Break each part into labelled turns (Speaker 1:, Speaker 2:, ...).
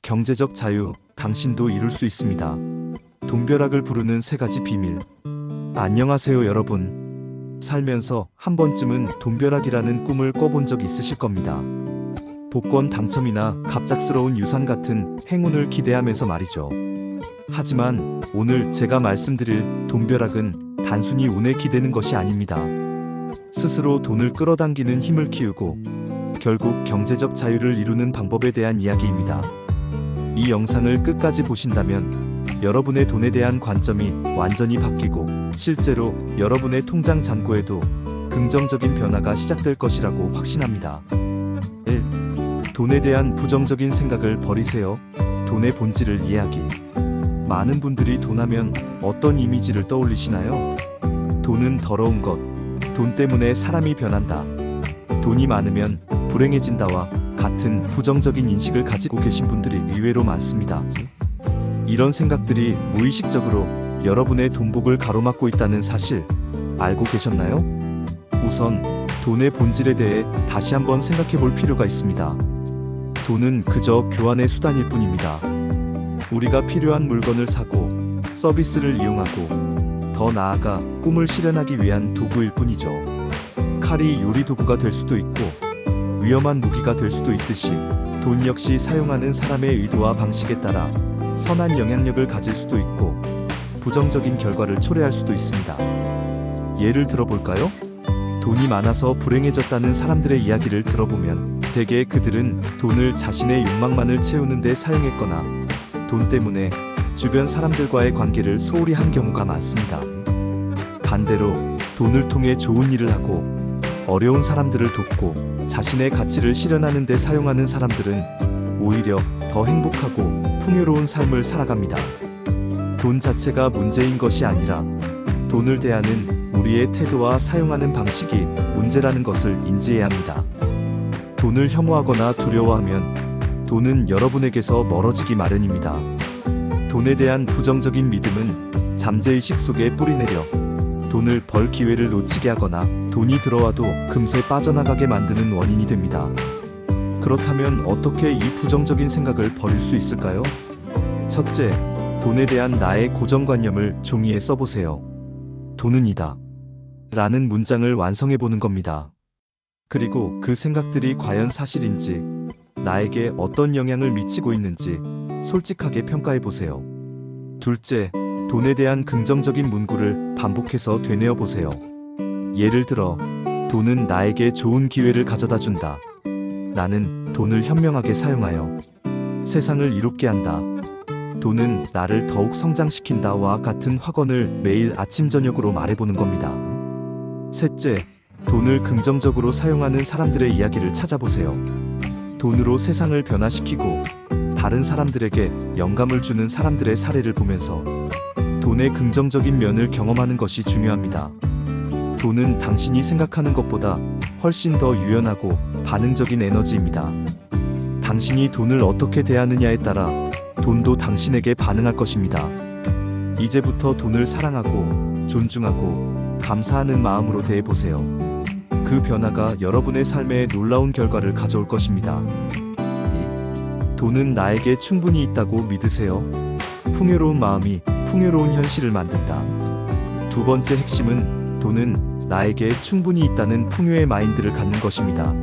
Speaker 1: 경제적 자유, 당신도 이룰 수 있습니다. 돈벼락을 부르는 3가지 비밀. 안녕하세요 여러분. 살면서 한 번쯤은 돈벼락이라는 꿈을 꿔본 적 있으실 겁니다. 복권 당첨이나 갑작스러운 유산 같은 행운을 기대하면서 말이죠. 하지만 오늘 제가 말씀드릴 돈벼락은 단순히 운에 기대는 것이 아닙니다. 스스로 돈을 끌어당기는 힘을 키우고 결국 경제적 자유를 이루는 방법에 대한 이야기입니다. 이 영상을 끝까지 보신다면 여러분의 돈에 대한 관점이 완전히 바뀌고 실제로 여러분의 통장 잔고에도 긍정적인 변화가 시작될 것이라고 확신합니다. 1. 돈에 대한 부정적인 생각을 버리세요. 돈의 본질을 이해하기. 많은 분들이 돈하면 어떤 이미지를 떠올리시나요? 돈은 더러운 것, 돈 때문에 사람이 변한다, 돈이 많으면 불행해진다와 같은 부정적인 인식을 가지고 계신 분들이 의외로 많습니다. 이런 생각들이 무의식적으로 여러분의 돈복을 가로막고 있다는 사실 알고 계셨나요? 우선 돈의 본질에 대해 다시 한번 생각해 볼 필요가 있습니다. 돈은 그저 교환의 수단일 뿐입니다. 우리가 필요한 물건을 사고 서비스를 이용하고 더 나아가 꿈을 실현하기 위한 도구일 뿐이죠. 칼이 요리 도구가 될 수도 있고 위험한 무기가 될 수도 있듯이 돈 역시 사용하는 사람의 의도와 방식에 따라 선한 영향력을 가질 수도 있고 부정적인 결과를 초래할 수도 있습니다. 예를 들어볼까요? 돈이 많아서 불행해졌다는 사람들의 이야기를 들어보면 대개 그들은 돈을 자신의 욕망만을 채우는 데 사용했거나 돈 때문에 주변 사람들과의 관계를 소홀히 한 경우가 많습니다. 반대로 돈을 통해 좋은 일을 하고 어려운 사람들을 돕고 자신의 가치를 실현하는 데 사용하는 사람들은 오히려 더 행복하고 풍요로운 삶을 살아갑니다. 돈 자체가 문제인 것이 아니라 돈을 대하는 우리의 태도와 사용하는 방식이 문제라는 것을 인지해야 합니다. 돈을 혐오하거나 두려워하면 돈은 여러분에게서 멀어지기 마련입니다. 돈에 대한 부정적인 믿음은 잠재의식 속에 뿌리내려 돈을 벌 기회를 놓치게 하거나 돈이 들어와도 금세 빠져나가게 만드는 원인이 됩니다. 그렇다면 어떻게 이 부정적인 생각을 버릴 수 있을까요? 첫째, 돈에 대한 나의 고정관념을 종이에 써보세요. 돈은 이다 라는 문장을 완성해보는 겁니다. 그리고 그 생각들이 과연 사실인지, 나에게 어떤 영향을 미치고 있는지 솔직하게 평가해보세요. 둘째, 돈에 대한 긍정적인 문구를 반복해서 되뇌어보세요. 예를 들어, 돈은 나에게 좋은 기회를 가져다 준다. 나는 돈을 현명하게 사용하여 세상을 이롭게 한다. 돈은 나를 더욱 성장시킨다와 같은 확언을 매일 아침 저녁으로 말해보는 겁니다. 셋째, 돈을 긍정적으로 사용하는 사람들의 이야기를 찾아보세요. 돈으로 세상을 변화시키고 다른 사람들에게 영감을 주는 사람들의 사례를 보면서 돈의 긍정적인 면을 경험하는 것이 중요합니다. 돈은 당신이 생각하는 것보다 훨씬 더 유연하고 반응적인 에너지입니다. 당신이 돈을 어떻게 대하느냐에 따라 돈도 당신에게 반응할 것입니다. 이제부터 돈을 사랑하고 존중하고 감사하는 마음으로 대해보세요. 그 변화가 여러분의 삶에 놀라운 결과를 가져올 것입니다. 2. 돈은 나에게 충분히 있다고 믿으세요. 풍요로운 마음이 풍요로운 현실을 만든다. 두 번째 핵심은 돈은 나에게 충분히 있다는 풍요의 마인드를 갖는 것입니다.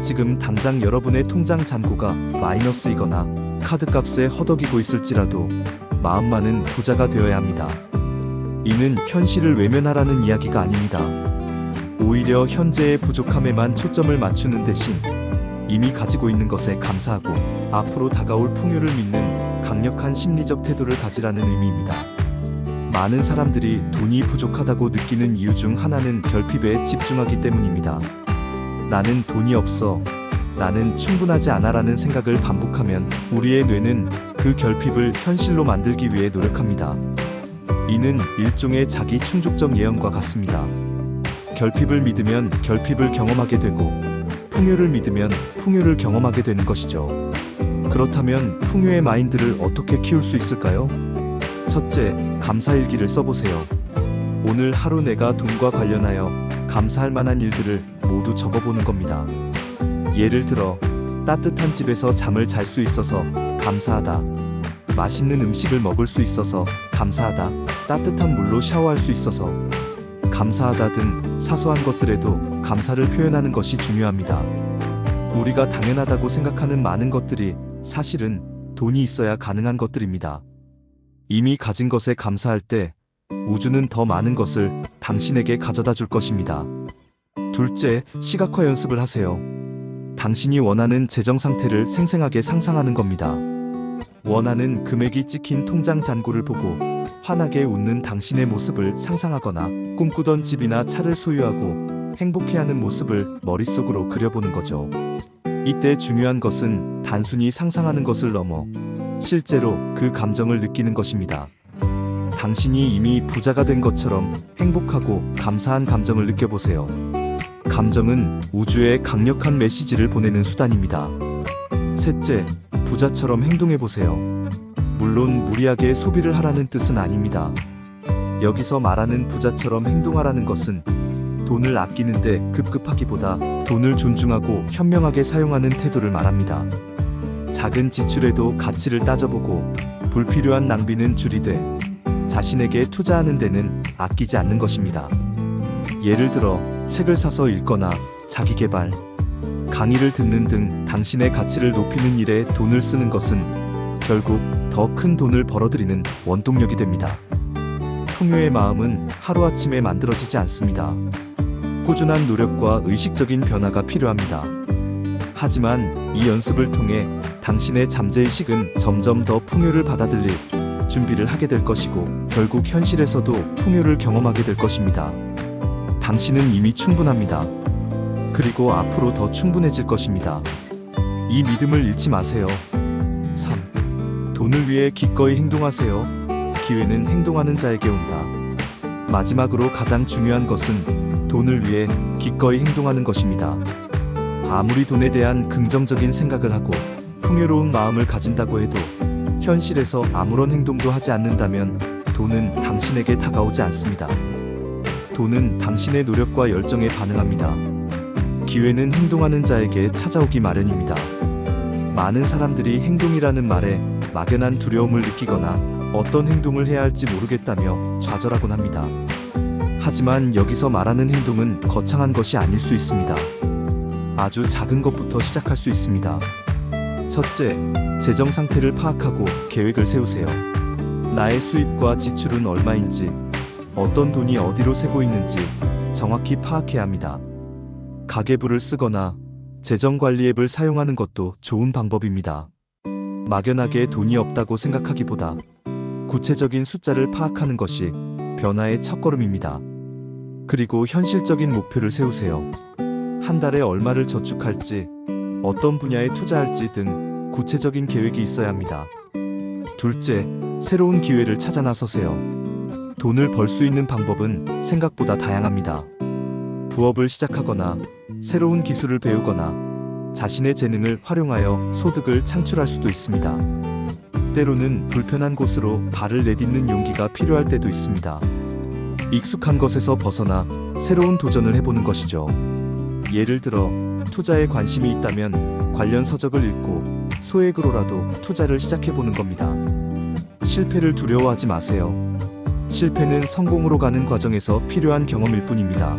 Speaker 1: 지금 당장 여러분의 통장 잔고가 마이너스이거나 카드값에 허덕이고 있을지라도 마음만은 부자가 되어야 합니다. 이는 현실을 외면하라는 이야기가 아닙니다. 오히려 현재의 부족함에만 초점을 맞추는 대신 이미 가지고 있는 것에 감사하고 앞으로 다가올 풍요를 믿는 강력한 심리적 태도를 가지라는 의미입니다. 많은 사람들이 돈이 부족하다고 느끼는 이유 중 하나는 결핍에 집중하기 때문입니다. 나는 돈이 없어, 나는 충분하지 않아라는 생각을 반복하면 우리의 뇌는 그 결핍을 현실로 만들기 위해 노력합니다. 이는 일종의 자기 충족적 예언과 같습니다. 결핍을 믿으면 결핍을 경험하게 되고 풍요를 믿으면 풍요를 경험하게 되는 것이죠. 그렇다면 풍요의 마인드를 어떻게 키울 수 있을까요? 첫째, 감사일기를 써보세요. 오늘 하루 내가 돈과 관련하여 감사할 만한 일들을 모두 적어보는 겁니다. 예를 들어 따뜻한 집에서 잠을 잘 수 있어서 감사하다. 맛있는 음식을 먹을 수 있어서 감사하다. 따뜻한 물로 샤워할 수 있어서 감사하다 등 사소한 것들에도 감사를 표현하는 것이 중요합니다. 우리가 당연하다고 생각하는 많은 것들이 사실은 돈이 있어야 가능한 것들입니다. 이미 가진 것에 감사할 때 우주는 더 많은 것을 당신에게 가져다 줄 것입니다. 둘째, 시각화 연습을 하세요. 당신이 원하는 재정 상태를 생생하게 상상하는 겁니다. 원하는 금액이 찍힌 통장 잔고를 보고 환하게 웃는 당신의 모습을 상상하거나 꿈꾸던 집이나 차를 소유하고 행복해하는 모습을 머릿속으로 그려보는 거죠. 이때 중요한 것은 단순히 상상하는 것을 넘어 실제로 그 감정을 느끼는 것입니다. 당신이 이미 부자가 된 것처럼 행복하고 감사한 감정을 느껴보세요. 감정은 우주에 강력한 메시지를 보내는 수단입니다. 셋째, 부자처럼 행동해보세요. 물론 무리하게 소비를 하라는 뜻은 아닙니다. 여기서 말하는 부자처럼 행동하라는 것은 돈을 아끼는데 급급하기보다 돈을 존중하고 현명하게 사용하는 태도를 말합니다. 작은 지출에도 가치를 따져보고 불필요한 낭비는 줄이되 자신에게 투자하는 데는 아끼지 않는 것입니다. 예를 들어 책을 사서 읽거나 자기계발, 강의를 듣는 등 당신의 가치를 높이는 일에 돈을 쓰는 것은 결국 더 큰 돈을 벌어들이는 원동력이 됩니다. 풍요의 마음은 하루아침에 만들어지지 않습니다. 꾸준한 노력과 의식적인 변화가 필요합니다. 하지만 이 연습을 통해 당신의 잠재의식은 점점 더 풍요를 받아들일 준비를 하게 될 것이고 결국 현실에서도 풍요를 경험하게 될 것입니다. 당신은 이미 충분합니다. 그리고 앞으로 더 충분해질 것입니다. 이 믿음을 잃지 마세요. 3. 돈을 위해 기꺼이 행동하세요. 기회는 행동하는 자에게 온다. 마지막으로 가장 중요한 것은 돈을 위해 기꺼이 행동하는 것입니다. 아무리 돈에 대한 긍정적인 생각을 하고 풍요로운 마음을 가진다고 해도 현실에서 아무런 행동도 하지 않는다면 돈은 당신에게 다가오지 않습니다. 돈은 당신의 노력과 열정에 반응합니다. 기회는 행동하는 자에게 찾아오기 마련입니다. 많은 사람들이 행동이라는 말에 막연한 두려움을 느끼거나 어떤 행동을 해야 할지 모르겠다며 좌절하곤 합니다. 하지만 여기서 말하는 행동은 거창한 것이 아닐 수 있습니다. 아주 작은 것부터 시작할 수 있습니다. 첫째, 재정 상태를 파악하고 계획을 세우세요. 나의 수입과 지출은 얼마인지, 어떤 돈이 어디로 새고 있는지 정확히 파악해야 합니다. 가계부를 쓰거나 재정관리 앱을 사용하는 것도 좋은 방법입니다. 막연하게 돈이 없다고 생각하기보다 구체적인 숫자를 파악하는 것이 변화의 첫걸음입니다. 그리고 현실적인 목표를 세우세요. 한 달에 얼마를 저축할지, 어떤 분야에 투자할지 등 구체적인 계획이 있어야 합니다. 둘째, 새로운 기회를 찾아 나서세요. 돈을 벌 수 있는 방법은 생각보다 다양합니다. 부업을 시작하거나 새로운 기술을 배우거나 자신의 재능을 활용하여 소득을 창출할 수도 있습니다. 때로는 불편한 곳으로 발을 내딛는 용기가 필요할 때도 있습니다. 익숙한 것에서 벗어나 새로운 도전을 해보는 것이죠. 예를 들어 투자에 관심이 있다면 관련 서적을 읽고 소액으로라도 투자를 시작해보는 겁니다. 실패를 두려워하지 마세요. 실패는 성공으로 가는 과정에서 필요한 경험일 뿐입니다.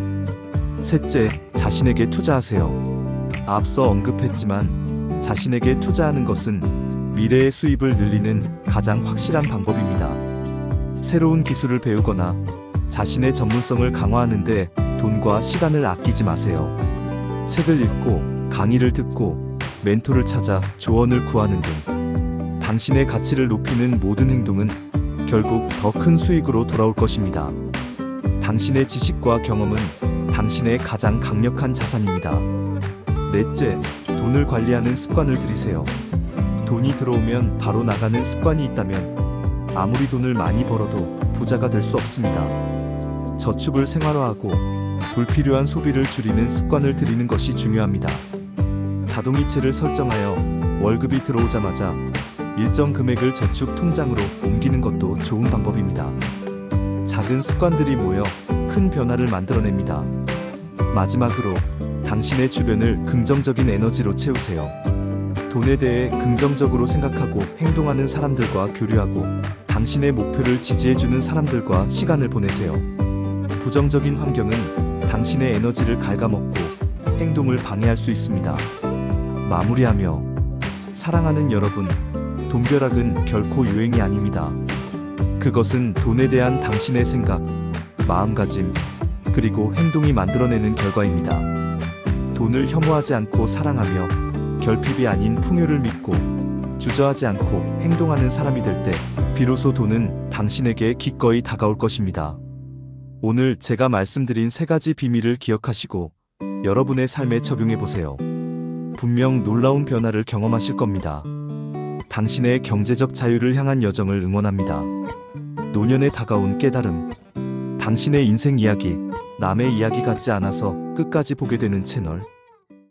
Speaker 1: 셋째, 자신에게 투자하세요. 앞서 언급했지만 자신에게 투자하는 것은 미래의 수입을 늘리는 가장 확실한 방법입니다. 새로운 기술을 배우거나 자신의 전문성을 강화하는 데 돈과 시간을 아끼지 마세요. 책을 읽고 강의를 듣고 멘토를 찾아 조언을 구하는 등 당신의 가치를 높이는 모든 행동은 결국 더 큰 수익으로 돌아올 것입니다. 당신의 지식과 경험은 당신의 가장 강력한 자산입니다. 넷째, 돈을 관리하는 습관을 들이세요. 돈이 들어오면 바로 나가는 습관이 있다면 아무리 돈을 많이 벌어도 부자가 될 수 없습니다. 저축을 생활화하고 불필요한 소비를 줄이는 습관을 들이는 것이 중요합니다. 자동이체를 설정하여 월급이 들어오자마자 일정 금액을 저축 통장으로 옮기는 것도 좋은 방법입니다. 작은 습관들이 모여 큰 변화를 만들어냅니다. 마지막으로 당신의 주변을 긍정적인 에너지로 채우세요. 돈에 대해 긍정적으로 생각하고 행동하는 사람들과 교류하고 당신의 목표를 지지해주는 사람들과 시간을 보내세요. 부정적인 환경은 당신의 에너지를 갉아먹고 행동을 방해할 수 있습니다. 마무리하며 사랑하는 여러분, 돈벼락은 결코 유행이 아닙니다. 그것은 돈에 대한 당신의 생각, 마음가짐, 그리고 행동이 만들어내는 결과입니다. 돈을 혐오하지 않고 사랑하며 결핍이 아닌 풍요를 믿고 주저하지 않고 행동하는 사람이 될 때 비로소 돈은 당신에게 기꺼이 다가올 것입니다. 오늘 제가 말씀드린 3가지 비밀을 기억하시고 여러분의 삶에 적용해 보세요. 분명 놀라운 변화를 경험하실 겁니다. 당신의 경제적 자유를 향한 여정을 응원합니다. 노년에 다가온 깨달음. 당신의 인생 이야기, 남의 이야기 같지 않아서 끝까지 보게 되는 채널